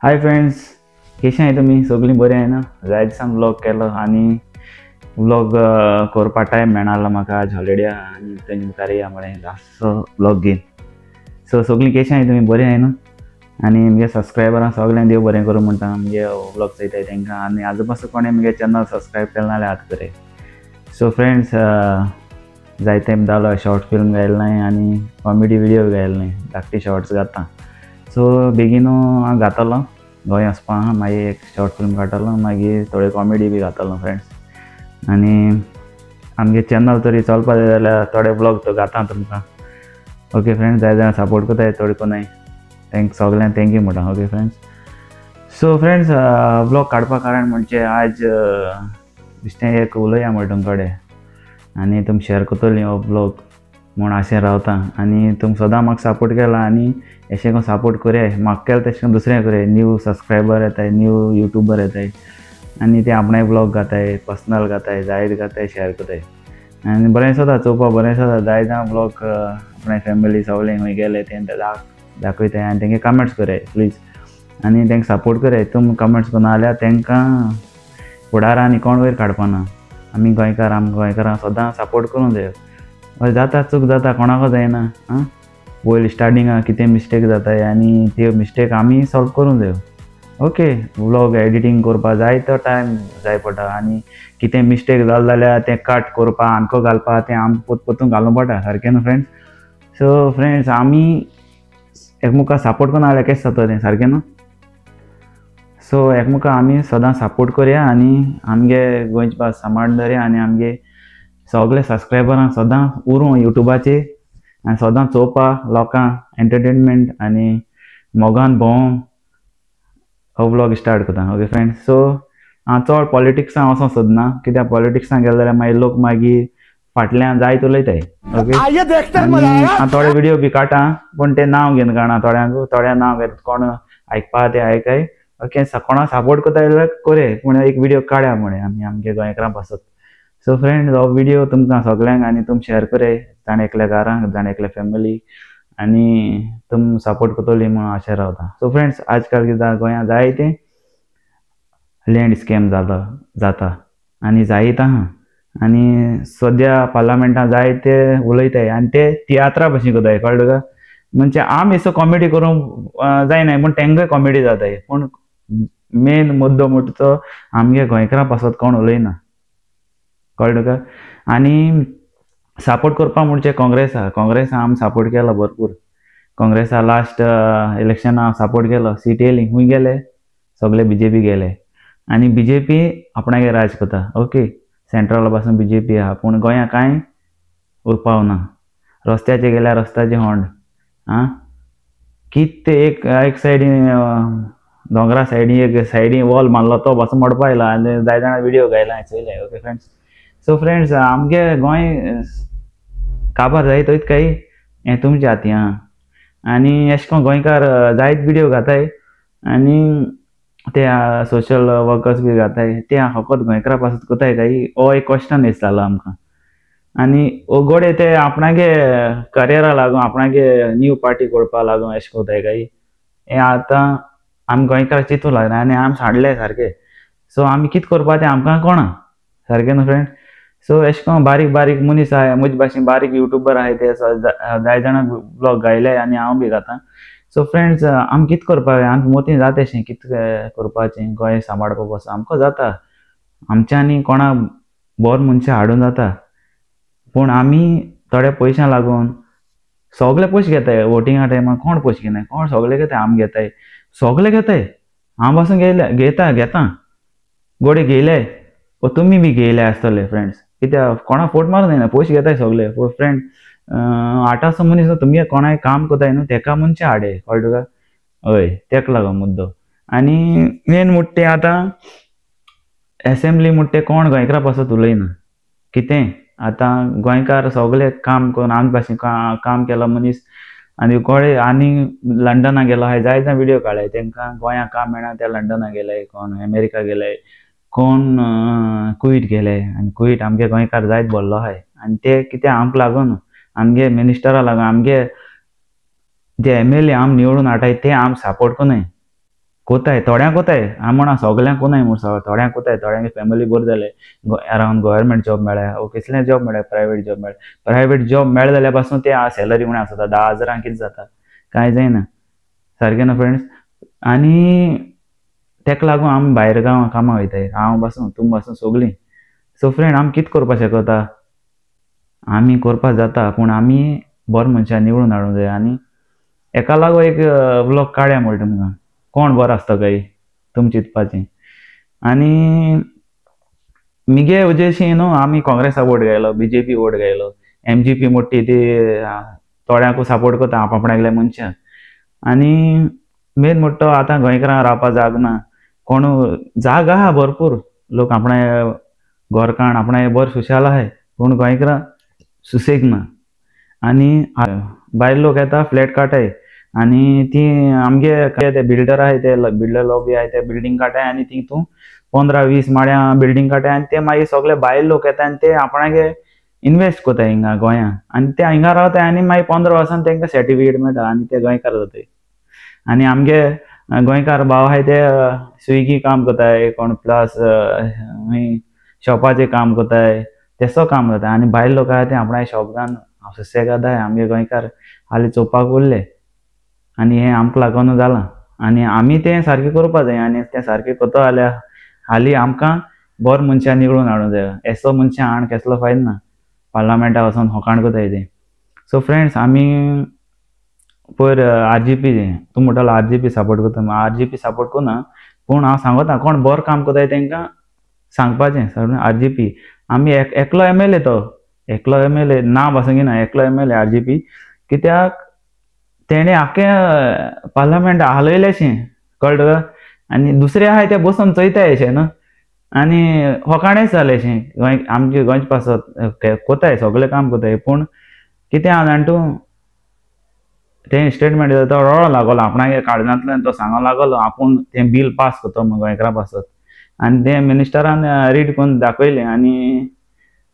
Hi friends, कशें आहाय तुमी? सगळीं बरीं आहाय ना? जाय दिसान व्लॉग केलो आनी व्लॉग करपा टायम मेळनासलो म्हाका. आज हॉलिडे आनी तेजे मुखार या म्हळें लास्टचो व्लॉग घेवन. सो सगळीं कशें आहाय तुमी? बरीं आहाय न्हू? आनी म्हगे सबस्क्रायबरांक सगळ्यांक देव बरें करूं म्हणटा म्हगे व्लॉग चोयताय तेंकां. आनी आजून पासून कोणें म्हगे चॅनल सबस्क्रायब केलें नाल्यार आतां करे. सो फ्रेंड्स, जायते टायम जालो शॉर्ट फिल्म घायलनाय आनी कॉमेडी विडियो घायलनाय, धाकटी शॉर्ट्स घालता. सो बेगीनू हांव घातलो गोंय वचपा आहा, मागीर एक शॉर्ट फिल्म काडटलो, मागीर थोडे कॉमेडी बी घातलो फ्रेंड्स. आनी आमगे चॅनल तरी चलपा जाय जाल्यार थोडे व्लॉग तो घाता तुमकां. ओके फ्रेंड्स, जाय जाल्यार सपोर्ट कोताय, थोडे कोनाय सगळ्यांक थँक्यू म्हणटा. Okay friends. So friends, vlog काडपा कारण म्हणजे आज दिसतें एक उलोवया म्हणटा तुमचे कडेन आनी तुम शेअर कोतली हो व्लॉग म्हूण आशेन रावता. आनी तुम सदां म्हाका सपोर्ट केला आनी अशें करून सपोर्ट कोराय. म्हाका केलें तशें करून दुसऱ्या कोराय. न्यू सबस्क्रायबर येताय, न्यू यूट्यूबर येताय आनी ते आपणाय व्लॉग घाताय, पर्सनल घाताय, जायत घाताय, शेअर कोताय. आनी बरें दिसता चोवपा, बरें दिसता. जाय जावं व्लॉग आपणाय फॅमिली सगळें खंय गेले तें दाखयताय आनी तेंगे कमेंट्स कोराय प्लीज. आनी तेंकां सपोर्ट कोराय. तुम कमेंट्स करना जाल्यार तेंकां फुडारान आनी कोण वयर काडपाना. आमी गोंयकार, आमकां गोंयकारांक सदां सपोर्ट करूंक जाय. जाता चूक जाता, कोणाको जायना. पयलीं स्टार्टिंगाक कितें मिस्टेक जाताय आनी त्यो मिस्टेक आमी सॉल्व करूंक जायो. ओके, व्लॉग एडिटींग करपा जाय तो टायम जाय पडटा आनी कितें मिस्टेक जालें जाल्यार तें कट करपा, आमको घालपा, तें आमी पोतून घालूंक पडटा. सारकें न्हू फ्रेंड्स? सो फ्रेंड्स, आमी एकमुका सपोर्ट करना जाल्यार केशें जाता तें, सारकें न्हू? सो एकमुका आमी सदां सपोर्ट करया आनी आमगे गोंयची भास सांबाळून दवरया आनी आमगे सगळे सबस्क्रायबरांक सदां उरूं यूट्यूबाचेर आनी सदां चोवपा लोकांक एंटरटेनमेंट आनी मोगान भोंवूंक हो व्लॉग स्टार्ट कोता. Okay friends. सो हांव चड पॉलिटिक्सान वचोंक सोदना, कित्याक पॉलिटिक्सान गेले जाल्यार मागीर लोक मागीर फाटल्यान जायत उलयताय. ओके, हांव थोडे विडियो बी काडटा पूण ते नांव घेवन काडना. थोड्या नांव घेता, कोण आयकपा ते आयकाय. ओके, कोणाक सपोर्ट कोताय जाल्यार कोरे, पूण एक विडियो काडया म्हणे आमी आमगे गोंयकारां पासत. सो फ्रेंड्स, हो विडियो तुमकां सगळ्यांक आनी तुम शेअर कराय, जाण एकल्या घरांक, जाण एकल्या फॅमिली आनी तुम सपोर्ट कोतली म्हूण आशेन रावता. सो फ्रेंड्स, आजकाल कितें जाता गोंयांत जायते लँड स्कॅम जाता आनी जायत आहा. आनी सद्या पार्लमेंटान जायते उलयताय आनी ते तियात्रा भशेन कोताय, कळ्ळें तुका? म्हणजे आमी एसो कॉमेडी करूंक जायनाय पूण तेंकाय कॉमेडी जाताय. पूण मेन मुद्दो म्हणटा तो आमगे गोंयकारां पासत कोण उलयना, कळ्ळें तुका? आनी सपोर्ट करपा म्हणजे काँग्रेसा आमी सपोर्ट केलो भरपूर. काँग्रेसा लास्ट इलेक्शना हांव सपोर्ट केलो. सीट येयली, खूंय गेले सगळे बीजेपी गेले आनी बीजेपी आपणागे राज कोता. ओके, सेंट्रल पासून बीजेपी आहा पूण गोंया कांय उरपाव ना. रस्त्याचेर गेल्यार रस्त्याचे होंड, कितें एक सायडीन दोंगरा सायडीन वॉल मारलो तो पासून मोडपा आयला आनी जाय जाणां विडियो घायला चोयले. Okay friends. सो फ्रेंड्स, आमगे गोंय काबार जायत वयत काय हें तुमच्या हाती आहा. आनी अशें करून गोंयकार जायत विडियो घाताय आनी ते सोशल वर्कर्स बी घाताय, ते फकत गोंयकारा पासत कोताय काय, हो एक क्वेश्चन दिसतालो आमकां. आनी गोडे ते आपणागे करियरा लागून, आपणागे न्यू पार्टी करपा लागून अशें कोताय काय, हें आतां आमी गोंयकार चिंतूंक लागले आनी आमी सांडले सारके. सो आमी कितें करपा तें आमकां कळना, सारकें न्हू फ्रेंड? सो अशें करून बारीक बारीक मनीस आहाय, म्हजे भाशेन बारीक यूट्यूबर आहाय, ते जाय जाणां व्लॉग घायले आनी हांव बी घातां. सो फ्रेंड्स, आमी कितें करपा जाय? आमच्या मोतीन जाता अशें कितें करपाचें गोंय सांबाळपा पासून आमकां जाता. आमच्यांनी कोणाक बरो मनशां हाडून जाता पूण आमी थोड्या पयशां लागून सगळे पयशे घेताय. वोटिंगा टायमार कोण पयशे घेनाय? कोण सगळे घेताय? आमी घेताय, सगळे घेताय. हांव पासून घेता गोडे घेयले, तुमी बी घेयले आसतले फ्रेंड्स. कित्याक कोणाक फोट मारूंक जायना, पयशे घेताय सगळे. फ्रेंड, 8 मनीस तुमी कोणाय काम कोताय न्हू, तेका मनशां हाडे, कळ्ळें तुका? हय, तेका लागून मुद्दो. आनी मेन म्हणटा तें आतां असेंब्ली म्हणटा तें कोण गोंयकारा पासत उलयना. कितें आतां गोंयकार सगळे काम करून आमी भाशेन काम केलो मनीस आनी कोडे आनी लंडना गेलो आहाय, जाय जाय विडियो काडल्याय. तेंकां गोंयां काम मेळना, ते लंडना गेले, कोण अमेरिका गेले, कोण कुवेट गेले. आनी कुवेट आमगे गोंयकार जायत भरलो आहाय आनी ते कितें आमकां लागून, आमगे मिनिस्टरा लागून, आमगे जे MLA आमी निवडून हाडटाय ते आमी सपोर्ट कोनाय. कोताय थोड्यांक कोताय हांव म्हणा सगळ्यांक कोनाय म्हूण थोड्यांक कोताय थोड्यांक फॅमिली बरी जाले अरावंड गव्हर्मेंट जॉब मेळ्ळ्या कसले जॉब मेळ्ळ्या प्रायवेट जॉब मेळ्ळे जाल्यार पासून ते सॅलरी म्हण आसता 10,000 कितें जाता कांय जायना सारकें ना फ्रेंड्स आनी तेका लागून आमी भायर गांवां कामां वयताय हांव पासून तुमी पासून सगळीं सो फ्रेंड आमी कितें करपाक शकता आमी करपाक जाता पूण आमी बरो मनशां निवडून हाडूंक जाय आनी एका लागून एक व्लॉग काडया म्हणटा तुमकां कोण बरो आसता काय तुमी चिंतपाचें आनी मिगे वजेशी न्हू आमी काँग्रेसा वोट घायलो BJP वोट घायलो MGP मोठी ती थोड्यांकू सपोर्ट करता आपणागल्या मनशां आनी मेन म्हणटा तो आतां गोंयकारांक रावपा जाग ना कोण जाग आहा भरपूर लोक आपणा घरकाण आपणा बरो सुशाल आहाय पूण गोंयकारां सुसेग ना आनी भायर लोक येता फ्लॅट काटाय आनी ती आमगे ते बिल्डर आहाय ते बिल्डर लॉबी आहाय ते बिल्डींग काटाय आनी तितून 15-20 माळ्यां बिल्डींग काटाय आनी ते मागीर सगळे भायर लोक येता आनी ते आपणागे इन्वेस्ट कोताय हिंगा गोंयां आनी ते हिंगा रावताय आनी मागीर 15 वर्सान तांकां सर्टिफिकेट मेळटा आनी ते गोंयकार जाताय आनी आमगे गोंयकार भाव आहाय ते स्विगी काम कोताय कोण प्लस शॉपाचें काम कोताय तेसो काम जाता आनी भायर लोक आहाय ते आपणा शॉप घालून सुसेगाद आहाय आमगे गोंयकार हालीं चोवपाक उरले आनी हें आमकां लागून जालां आनी आमी तें सारकें करपा जाय आनी तें सारकें कोतो जाल्यार हालीं आमकां बरो मनशां निवडून हाडूंक जाय एसो मनशां हाडून कसलो फायदो ना पार्लमेंटाक वचोन होकाण कोताय ते सो फ्रेंड्स आमी पयर RGP तूं म्हणटालो RGP सपोर्ट करता RGP सपोर्ट करना पूण हांव सांगता कोण बरो काम कोताय तांकां सांगपाचें RGP आमी एकलो MLA तो एकलो MLA ना पासून ना एकलो MLA RGP कित्याक तेणे आख्खें पार्लमेंट हालयलेशें कळ्ळें तुका आनी दुसरे आहाय ते बसून चयताय अशें न्हू आनी होकाणेच जालेशें गोंय आमचे गोंयचे पासत कोताय सगळें काम कोताय पूण कितें आहा जाण तूं तें स्टेटमेंट तो रडो लागलो आपणागे काळजांतल्यान तो सांगो लागलो आपूण तें बील पास करता म्हूण गोंयकारां पासत आनी तें मिनिस्टरान रीड करून दाखयलें आनी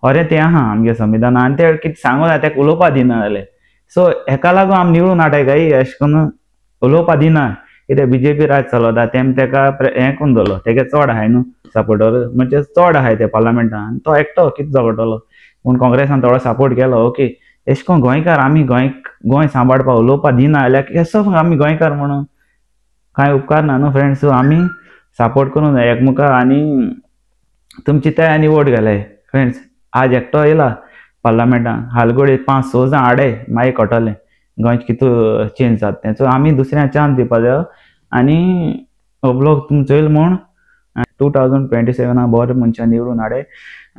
खरें तें आहा आमगे संविधानान आनी तें कितें सांगूं जाय तेका उलोवपा दिना जालें सो हेका लागून आमी निवडून हाडटाय काय अशें करून उलोवपा दिना कित्याक BJP राज चलता तेम तेका हें करून दवरलो तेगे चड आहाय न्हू सपोर्टर म्हणजे चड आहाय ते पार्लमेंटान तो एकटो कितें झगडटलो पूण काँग्रेसान थोडो सपोर्ट केलो ओके अशें करून गोंयकार आमी गोंय सांबाळपा उलोवपा दिना जाल्यार केसो आमी गोंयकार म्हणून कांय उपकार ना न्हू फ्रेंड्स सो आमी सपोर्ट करूंक जाय एकमुखार आनी तुमी चिंताय आनी वोट घालाय फ्रेंड्स आज एकटो येयला पार्लमेंटान हालगोडे 5-6 जाण हाडय मागीर कळटलें गोंयचें कितू चेंज जाता तें सो आमी दुसऱ्यांक चान्स दिवपा जाय आनी हो ब्लॉग तुमी चोयल म्हूण 2027 बरे मनशां निवडून हाडय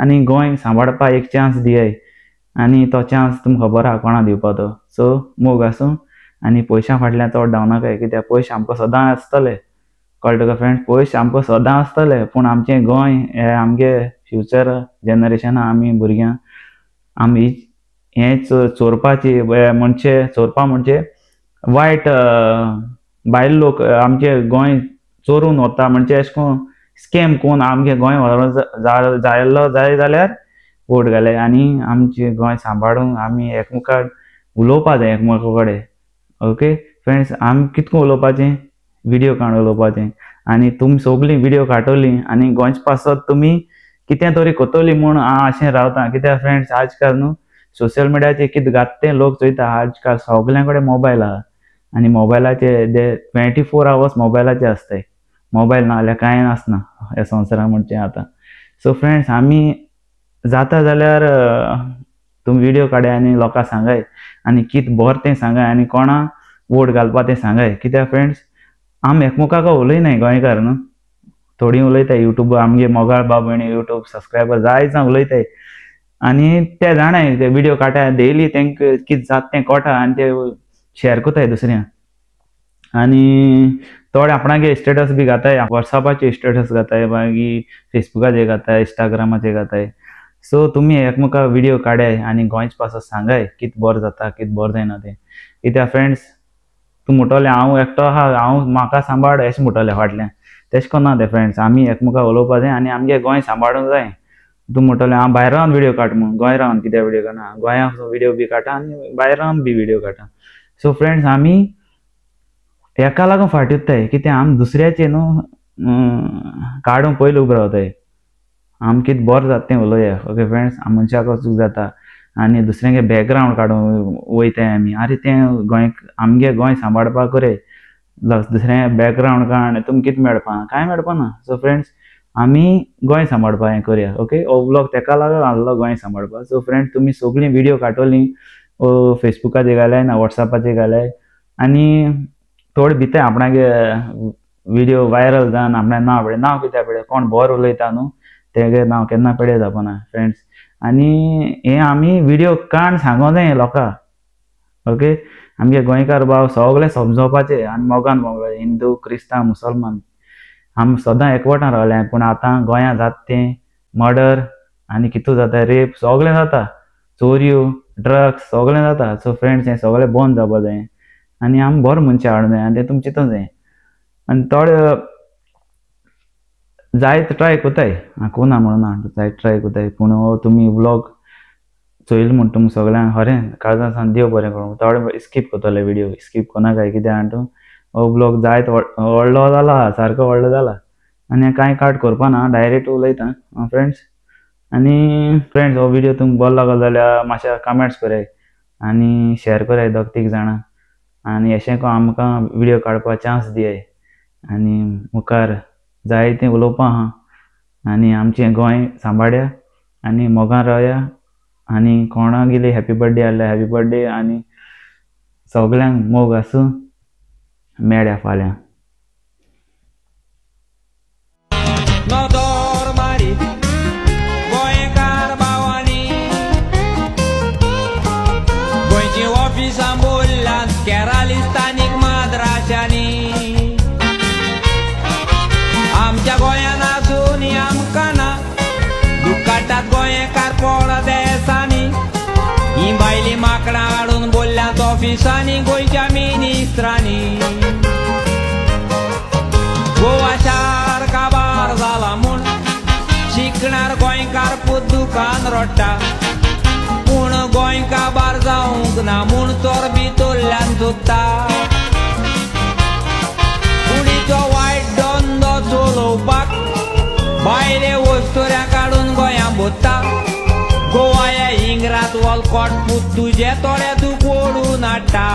आनी गोंय सांबाळपा एक चान्स दियाय आनी तो चान्स तुमकां खबर आहा कोणा दिवपा तो सो मोग आसूं आनी पयशां फाटल्यान चड धांवनाकाय कित्याक पयशे आमकां सदां आसतले कळ्ळें तुका फ्रेंड्स पयशे आमकां सदां आसतले पूण आमचें गोंय हें आमगे फ्युचर जनरेशना आमी भुरग्यांक आमी हें चोरपाची म्हणजे चोरपा म्हणजे वायट भायर लोक आमचे गोंय चोरून वता म्हणजे अशें करून स्कॅम करून आमगे गोंय जायल्लो जाय जाल्यार वोट घाले आनी आमचे गोंय सांबाळूंक आमी एकमुखार उलोवपा जाय एकमेका कडेन ओके फ्रेंड्स आमी कितको उलोवपाचें विडियो काडून उलोवपाचें आनी तुमी सगळीं विडियो काडटलीं आनी गोंयचे पासत तुमी कितें तरी कोतली म्हूण हांव अशें रावता कित्याक फ्रेंड्स आज काल न्हू सोशल मिडियाचेर कितें घात तें लोक चोयता आज काल सगळ्यां कडेन मोबायल आहा आनी मोबायलाचे 24 आवर्स मोबायलाचे आसताय मोबायल ना जाल्यार कांय आसना ह्या संवसारान म्हणचें आतां सो फ्रेंड्स आमी जाता जाल्यार तुमी विडियो काडया आनी लोकांक सांगाय आनी कितें बरें तें सांगाय आनी कोणा वोट घालपा तें सांगाय कित्याक फ्रेंड्स आमी एकमुखाक उलयनाय गोंयकार न्हू थोडीं उलयताय यूट्यूब आमगे मोगाळ भाव भयणी यूट्यूब सबस्क्रायबर जाय जावं उलयताय आनी ते जाणाय ते विडियो काडटाय डेली तेंकां कितें जाता तें कळटा आनी ते शेअर कोताय दुसऱ्यांक आनी थोडे आपणागे स्टेटस बी घाताय वॉट्सॅपाचे स्टेटस घाताय मागीर फेसबुकाचेर घाताय इंस्टाग्रामाचेर घाताय सो तुमी एकमुखार विडियो काडाय आनी गोंयचे पासत सांगाय कितें बरें जाता कितें बरें जायना तें कित्याक फ्रेंड्स तूं म्हणटलें हांव एकटो आहा हांव म्हाका सांबाळ अशें म्हणटलें फाटल्यान तेशें कोन्न ना तें फ्रेंड्स आमी एकमुखार उलोवपा जाय आनी आमगे गोंय सांबाळूंक जाय तूं म्हणटलें हांव भायर रावन विडियो काड म्हूण गोंय रावन कित्याक विडियो काडना गोंया विडियो बी काडटा आनी भायर रावन बी विडियो काडटा सो फ्रेंड्स आमी एका लागून फाटी उत्ताय कितें आम दुसऱ्याचे न्हू काडून पयलीं उबो रावताय आम कितें बरें जाता तें उलोवया ओके फ्रेंड्स मनशाक चूक जाता आनी दुसऱ्यांगे बॅकग्रावंड काडून वयताय आमी अरे तें गोंय आमगे गोंय सांबाळपाक रे दुसऱ्या बॅकग्रावंड काण तुमकां कितें मेळपा कांय मेळपा ना सो फ्रेंड्स आमी गोंय सांबाळपा हें करया ओके हो ब्लॉग तेका लागून आहलो गोंय सांबाळपा सो फ्रेंड्स तुमी सगळीं व्हिडिओ काडटलीं फेसबुकाचेर घालाय ना वॉट्सॅपाचेर घालाय आनी थोडे भितर आपणागे व्हिडिओ व्हायरल जावन आपणें नांव कित्याक पळय कोण बरो उलयता न्हू तेगे नांव केन्ना पेडे जावपाना फ्रेंड्स आनी हें आमी व्हिडिओ काण सांगो जाय लोकांक ओके आमगे गोंयकार भाव सगळे समजोवपाचे आनी मोगान मोगळे हिंदू क्रिस्तांव मुसलमान आमी सदां एकवटान रावले पूण आतां गोंयांत जाता तें मर्डर आनी कितू जाता रेप सगळें जाता चोरयो ड्रग्स सगळें जाता सो फ्रेंड्स हें सगळें बंद जावपा जाय आनी आमी बरो मनशां हाडूं जाय आनी तें तुमी चिंतूंक जाय आनी थोडे जायत ट्राय कोताय कोना म्हणून ना जायत ट्राय कोताय पूण हो तुमी व्लॉग चोयलो म्हण तुमकां सगळ्यांक खरें काळजांसान देव बरें करूं थोडे स्कीप करतले व्हिडिओ स्कीप कोनाकाय कित्याक आनी तूं हो ब्लॉग जायत व्हडलो जाला सारको व्हडलो जाला आनी कांय काट करपा ना डायरेक्ट उलयता फ्रेंड्स आनी फ्रेंड्स हो व्हिडिओ तुमकां बरो लागलो जाल्यार मातशें कमेंट्स कराय आनी शेअर कराय दोग तीग जाणां आनी अशें को आमकां व्हिडिओ काडपा चान्स दियाय आनी मुखार जायतें उलोवपा आहा आनी आमचें गोंय सांबाळया आनी मोगान रावया आनी कोणाक गेली हॅपी बर्थडे आहल्यार हॅपी बर्थडे आनी सगळ्यांक मोग आसूं मेळ्या फाल्यां गोंयची ऑफिसां बोल्ल्यात केराली स्थानीक माद्राशांनी आमच्या गोंयान आसून आमकां ना दुकाटात गोंयकार पडा देसांनी ही बायली माकडां हाडून बोल्ल्यात ऑफिसांनी गोंयच्या मिनिस्ट्रांनी गोवा शार काबार जाला म्हूण शिकणार गोंयकार पोद्दुकान रडटा पूण गोंय काबार जावंक ना म्हूण चोर भितरल्यान सोदता कुडीचो वायट धंदो चलोवपाक भायले वस्तुऱ्या काडून गोंयां भोत्ता गोवा ह्या इंग्रात वॉलकॉट पूत तुजे तोडे तूं ओडून हाडटा